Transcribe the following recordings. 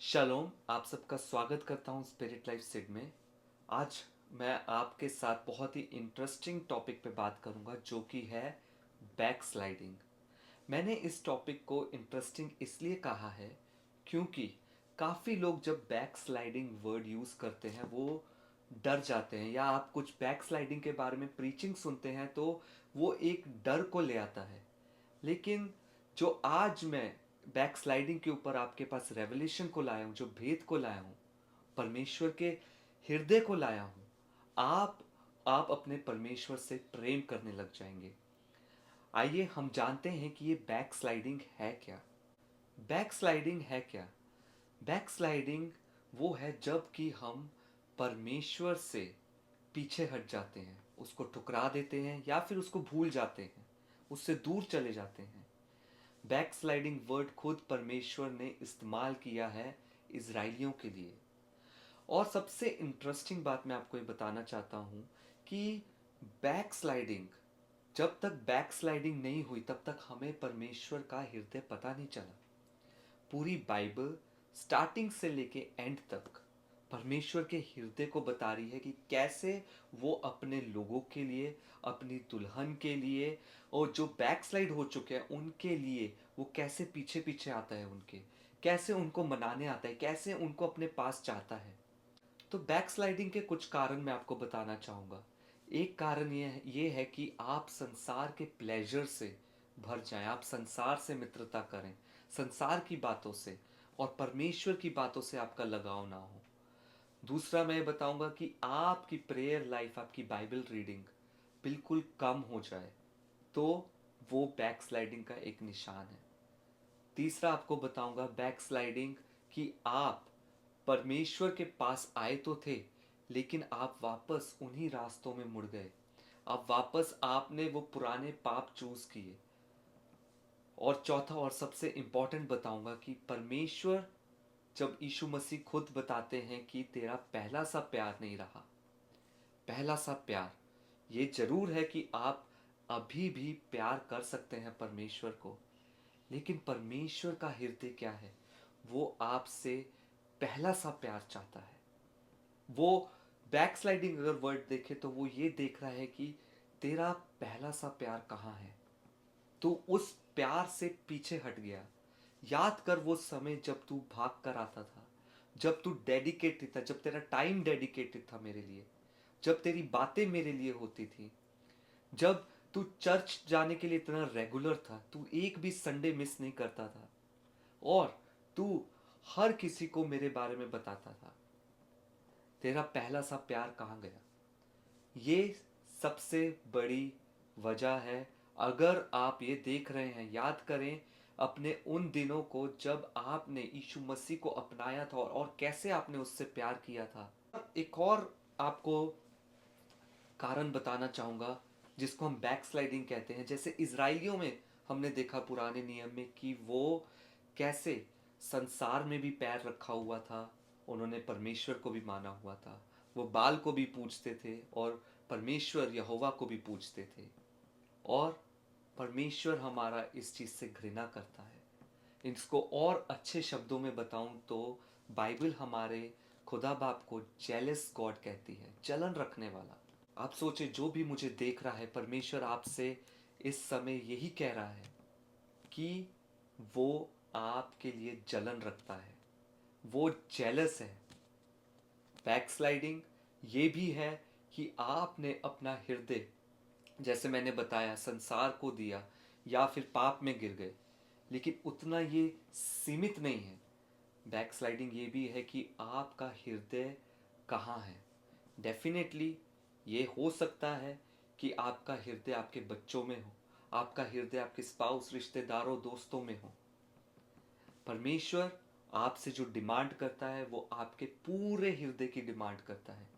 Shalom, आप सबका स्वागत करता हूँ स्पिरिट लाइफ सिड में। आज मैं आपके साथ बहुत ही इंटरेस्टिंग टॉपिक पे बात करूँगा जो कि है बैक स्लाइडिंग। मैंने इस टॉपिक को इंटरेस्टिंग इसलिए कहा है क्योंकि काफ़ी लोग जब बैक स्लाइडिंग वर्ड यूज़ करते हैं वो डर जाते हैं, या आप कुछ बैक स्लाइडिंग के बारे में प्रीचिंग सुनते हैं तो वो एक डर को ले आता है। लेकिन जो आज मैं बैक स्लाइडिंग के ऊपर आपके पास रेवलेशन को लाया हूँ, जो भेद को लाया हूँ, परमेश्वर के हृदय को लाया हूँ, आप अपने परमेश्वर से प्रेम करने लग जाएंगे। आइए हम जानते हैं कि ये बैक स्लाइडिंग है क्या। बैक स्लाइडिंग है क्या? बैक स्लाइडिंग वो है जब कि हम परमेश्वर से पीछे हट जाते हैं, उसको ठुकरा देते हैं या फिर उसको भूल जाते हैं, उससे दूर चले जाते हैं। बैकस्लाइडिंग वर्ड खुद परमेश्वर ने इस्तेमाल किया है इज़राइलियों के लिए। और सबसे इंटरेस्टिंग बात मैं आपको ये बताना चाहता हूँ कि बैकस्लाइडिंग, जब तक बैकस्लाइडिंग नहीं हुई तब तक हमें परमेश्वर का हृदय पता नहीं चला। पूरी बाइबल स्टार्टिंग से लेके एंड तक परमेश्वर के हृदय को बता रही है कि कैसे वो अपने लोगों के लिए, अपनी दुल्हन के लिए, और जो बैकस्लाइड हो चुके हैं उनके लिए वो कैसे पीछे पीछे आता है, उनके कैसे उनको मनाने आता है, कैसे उनको अपने पास चाहता है। तो बैकस्लाइडिंग के कुछ कारण मैं आपको बताना चाहूँगा। एक कारण ये है कि आप संसार के प्लेजर से भर जाएं, आप संसार से मित्रता करें, संसार की बातों से, और परमेश्वर की बातों से आपका लगाव ना हो। दूसरा मैं बताऊंगा कि आपकी प्रेयर लाइफ, आपकी बाइबल रीडिंग बिल्कुल कम हो जाए, तो वो बैकस्लाइडिंग का एक निशान है। तीसरा आपको बताऊंगा बैकस्लाइडिंग कि आप परमेश्वर के पास आए तो थे, लेकिन आप वापस उन्हीं रास्तों में मुड़ गए। आप वापस आपने वो पुराने पाप चूज किए। और चौथा और सबसे इंपॉर्टेंट बताऊंगा कि परमेश्वर, जब यीशु मसीह खुद बताते हैं कि तेरा पहला सा प्यार नहीं रहा, पहला सा प्यार, ये जरूर है कि आप अभी भी प्यार कर सकते हैं परमेश्वर को, लेकिन परमेश्वर का हृदय क्या है? वो आपसे पहला सा प्यार चाहता है। वो बैकस्लाइडिंग अगर वर्ड देखे तो वो ये देख रहा है कि तेरा पहला सा प्यार कहाँ है। तू उस प्यार से पीछे हट गया। याद कर वो समय जब तू भाग कर आता था, जब तू डेडिकेटेड था, जब तेरा टाइम डेडिकेटेड था मेरे लिए, जब तेरी बातें मेरे लिए होती थी, जब तू चर्च जाने के लिए इतना रेगुलर था, तू एक भी संडे मिस नहीं करता था, और तू हर किसी को मेरे बारे में बताता था। तेरा पहला सा प्यार कहाँ गया? ये सबसे बड़ी वजह है। अगर आप ये देख रहे हैं, याद करें अपने उन दिनों को जब आपने यीशु मसीह को अपनाया था, और कैसे आपने उससे प्यार किया था। एक और आपको कारण बताना चाहूँगा जिसको हम बैकस्लाइडिंग कहते हैं। जैसे इज़राइलियों में हमने देखा पुराने नियम में कि वो कैसे संसार में भी पैर रखा हुआ था, उन्होंने परमेश्वर को भी माना हुआ था, वो बाल को भी पूजते थे और परमेश्वर यहोवा को भी पूजते थे। और परमेश्वर हमारा इस चीज़ से घृणा करता है। इसको और अच्छे शब्दों में बताऊं तो बाइबल हमारे खुदा बाप को जेलस गॉड कहती है, जलन रखने वाला। आप सोचे जो भी मुझे देख रहा है, परमेश्वर आपसे इस समय यही कह रहा है कि वो आपके लिए जलन रखता है, वो जेलस है। बैकस्लाइडिंग ये भी है कि आपने अपना हृदय, जैसे मैंने बताया, संसार को दिया या फिर पाप में गिर गए। लेकिन उतना ये सीमित नहीं है। बैकस्लाइडिंग ये भी है कि आपका हृदय कहाँ है। डेफिनेटली ये हो सकता है कि आपका हृदय आपके बच्चों में हो, आपका हृदय आपके स्पाउस, रिश्तेदारों, दोस्तों में हो। परमेश्वर आपसे जो डिमांड करता है वो आपके पूरे हृदय की डिमांड करता है।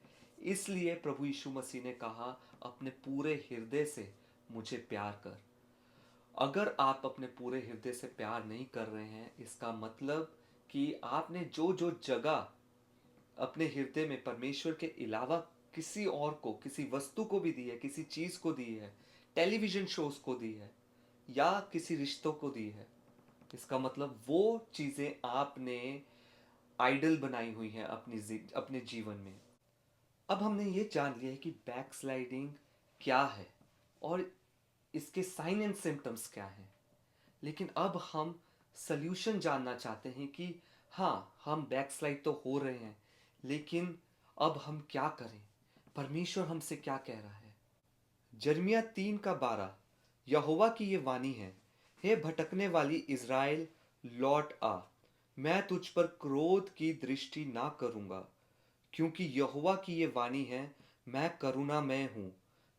इसलिए प्रभु यीशु मसीह ने कहा, अपने पूरे हृदय से मुझे प्यार कर। अगर आप अपने पूरे हृदय से प्यार नहीं कर रहे हैं, इसका मतलब कि आपने जो जो जगह अपने हृदय में परमेश्वर के अलावा किसी और को, किसी वस्तु को भी दी है, किसी चीज को दी है, टेलीविजन शोज को दी है, या किसी रिश्तों को दी है, इसका मतलब वो चीजें आपने आइडल बनाई हुई हैं अपने जीवन में। अब हमने ये जान लिया है कि बैकस्लाइडिंग क्या है और इसके साइन एंड सिम्टम्स क्या हैं। लेकिन अब हम सल्यूशन जानना चाहते हैं कि हाँ, हम बैकस्लाइड तो हो रहे हैं, लेकिन अब हम क्या करें? परमेश्वर हमसे क्या कह रहा है? जर्मिया 3:12, यहोवा की ये वाणी है, हे भटकने वाली इज़राइल, लौट आ, मैं तुझ पर क्रोध की दृष्टि ना करूँगा, क्योंकि यहोवा की ये वाणी है, मैं करुणामय हूँ,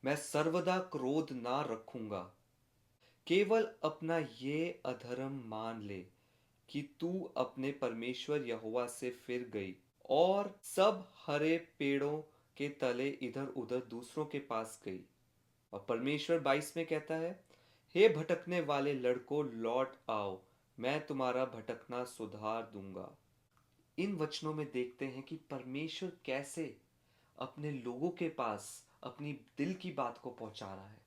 मैं सर्वदा क्रोध ना रखूँगा। केवल अपना ये अधर्म मान ले कि तू अपने परमेश्वर यहोवा से फिर गई और सब हरे पेड़ों के तले इधर उधर दूसरों के पास गई। और परमेश्वर 22 में कहता है, हे भटकने वाले लड़कों, लौट आओ, मैं तुम्हारा भटकना सुधार दूंगा। इन वचनों में देखते हैं कि परमेश्वर कैसे अपने लोगों के पास अपनी दिल की बात को पहुंचा रहा है।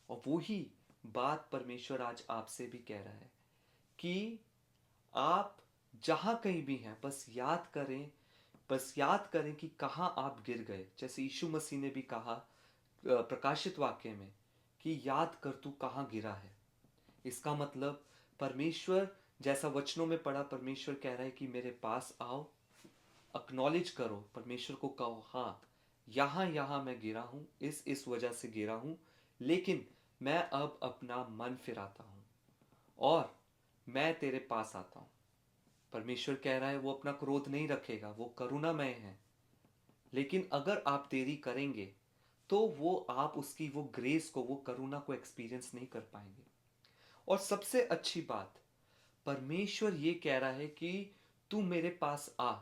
और वही बात परमेश्वर आज आपसे भी कह रहा है कि आप जहां कहीं भी हैं, बस याद करें कि कहाँ आप गिर गए। जैसे यीशु मसीह ने भी कहा प्रकाशित वाक्य में कि याद कर तू कहाँ गिरा है। इसका मतलब परमेश्वर, जैसा वचनों में पढ़ा, परमेश्वर कह रहा है कि मेरे पास आओ, अक्नॉलेज करो, परमेश्वर को कहो, हाँ, यहाँ यहाँ मैं गिरा हूँ, इस वजह से गिरा हूँ, लेकिन मैं अब अपना मन फिराता हूँ और मैं तेरे पास आता हूँ। परमेश्वर कह रहा है वो अपना क्रोध नहीं रखेगा, वो करुणामय है, लेकिन अगर आप देरी करेंगे तो वो आप उसकी वो ग्रेस को, वो करुणा को एक्सपीरियंस नहीं कर पाएंगे। और सबसे अच्छी बात, परमेश्वर ये कह रहा है कि तू मेरे पास आ,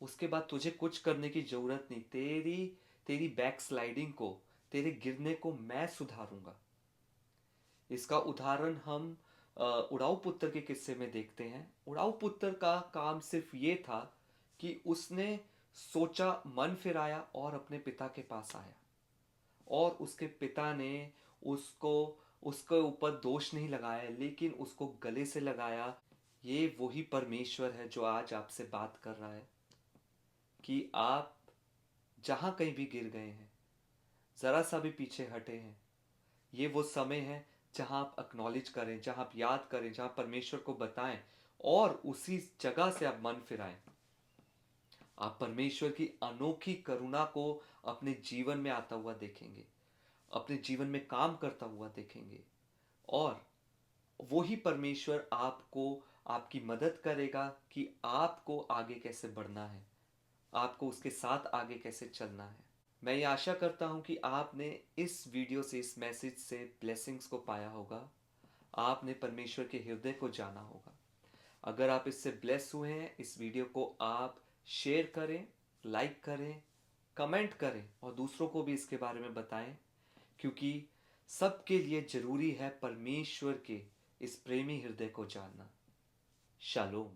उसके बाद तुझे कुछ करने की जरूरत नहीं। तेरी तेरी बैक स्लाइडिंग को, तेरे गिरने को मैं सुधारूंगा। इसका उदाहरण हम उड़ाऊ पुत्र के किस्से में देखते हैं। उड़ाऊ पुत्र का काम सिर्फ ये था कि उसने सोचा, मन फिराया और अपने पिता के पास आया, और उसके पिता ने उसको उसके ऊपर दोष नहीं लगाया, लेकिन उसको गले से लगाया। ये वही परमेश्वर है जो आज आपसे बात कर रहा है कि आप जहां कहीं भी गिर गए हैं, जरा सा भी पीछे हटे हैं, ये वो समय है जहां आप एक्नॉलेज करें, जहां आप याद करें, जहां परमेश्वर को बताएं और उसी जगह से आप मन फिराएं। आप परमेश्वर की अनोखी करुणा को अपने जीवन में आता हुआ देखेंगे, अपने जीवन में काम करता हुआ देखेंगे, और वही परमेश्वर आपको, आपकी मदद करेगा कि आपको आगे कैसे बढ़ना है, आपको उसके साथ आगे कैसे चलना है। मैं ये आशा करता हूँ कि आपने इस वीडियो से, इस मैसेज से ब्लेसिंग्स को पाया होगा, आपने परमेश्वर के हृदय को जाना होगा। अगर आप इससे ब्लेस हुए हैं, इस वीडियो को आप शेयर करें, लाइक करें, कमेंट करें और दूसरों को भी इसके बारे में बताएं, क्योंकि सबके लिए जरूरी है परमेश्वर के इस प्रेमी हृदय को जानना। शालोम।